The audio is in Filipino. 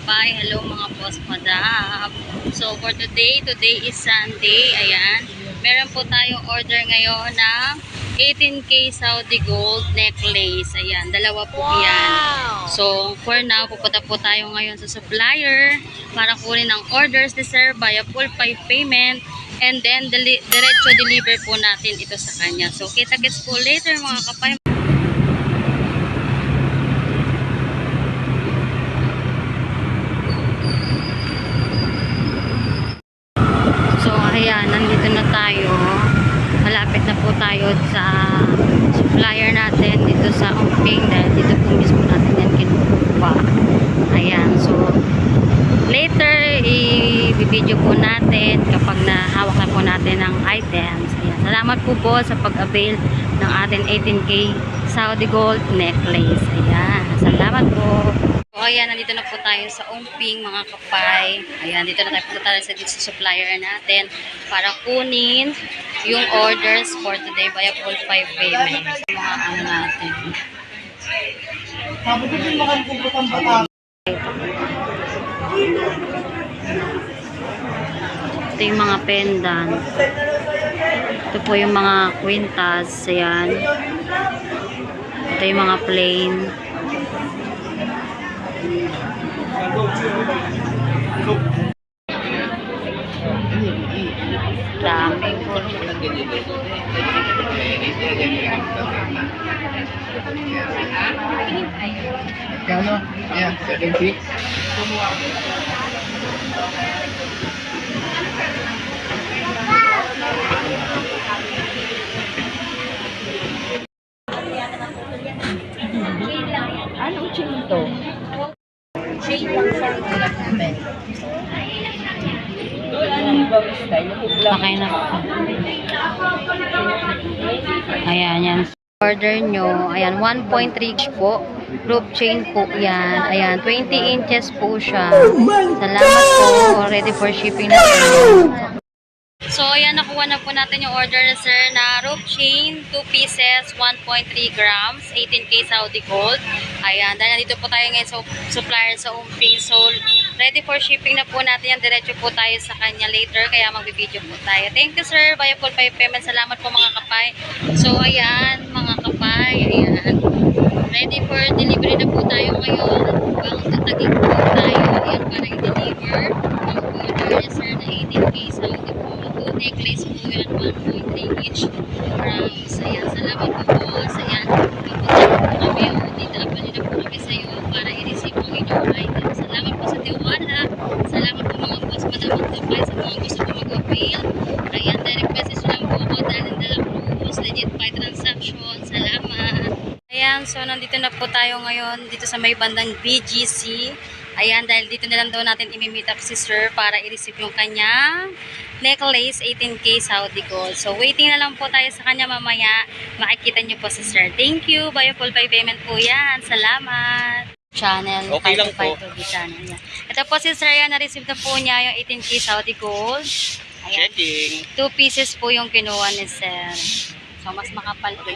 kapay. Hello mga boss madam. So for today is Sunday. Ayan. Meron po tayong order ngayon ng 18K Saudi Gold necklace. Ayan. Dalawa po yan. So for now, pupunta po tayo ngayon sa supplier para kunin ang orders ni sir via full 5 payment. And then diretso deliver po natin ito sa kanya. So kita-kits po later mga kapay. So ayan, nandito na tayo. Malapit na po tayo sa supplier natin dito sa Ongping dahil dito po mismo natin yan kinukuha. Ayan, so later i-video po natin kapag nahawak na po natin ang items. Ayan, salamat po sa pag-avail ng ating 18K Saudi Gold necklace. Ayan, salamat po. So, ayan, nandito na po tayo sa Ongping mga kapay. Ayan, dito na tayo sa supplier natin para kunin yung orders for today via full 5 payment. Mga ano natin. Ito yung mga pendant. Ito po yung mga quintas. Ayan. Ito yung mga plain. Dami po. Kano? Ayan, 7 Ano chain to? Chain lang sa natin. Pakay na po. Ayan, yan. Order nyo. Ayan, 1.3 po. Group chain po yan. Ayan, 20 inches po siya. Salamat po. Ready for shipping na po. So, ayan, nakuha na po natin yung order na sir na rope chain, 2 pieces, 1.3 grams, 18K Saudi Gold. Ayan, dahil nandito po tayo ngayon sa supplier sa Ongping. So, ready for shipping na po natin yan. Diretso po tayo sa kanya later, kaya magbibideo po tayo. Thank you sir, via full 5 payment. Salamat po mga kapay. So, ayan, mga kapay, ayan. Ready for delivery na po tayo ngayon. Ang tatagig po tayo. Ayan, para i-deliver ang order ni sir na 18K Saudi Gold. Necklace po yan, 1.3 each grams. Ayan, salamat po boss. Ayan, papunta po kami. Dito pa nila po kami sa iyo para i-receive ang inyong item. Salamat po sa tiwala. Salamat po mga boss, madamang kapay sa mga gusto po mag-avail. Ayan, direct message lang po ako dahil dalang rules, legit by transaction. Salamat. Ayan, so nandito na po tayo ngayon dito sa may bandang BGC. Ayan, dahil dito na lang daw natin imi-meet up si sir para i-receive yung kanyang necklace 18K Saudi Gold. So, waiting na lang po tayo sa kanya mamaya. Makikita nyo po si sir. Thank you. Via full 5 payment po yan. Salamat. Channel. Okay lang po. Channel. Yan. Ito po si sir yan. Na-receive na po niya yung 18K Saudi Gold. Ayan. Checking. 2 pieces po yung kinuha ni sir. So, mas makapal po.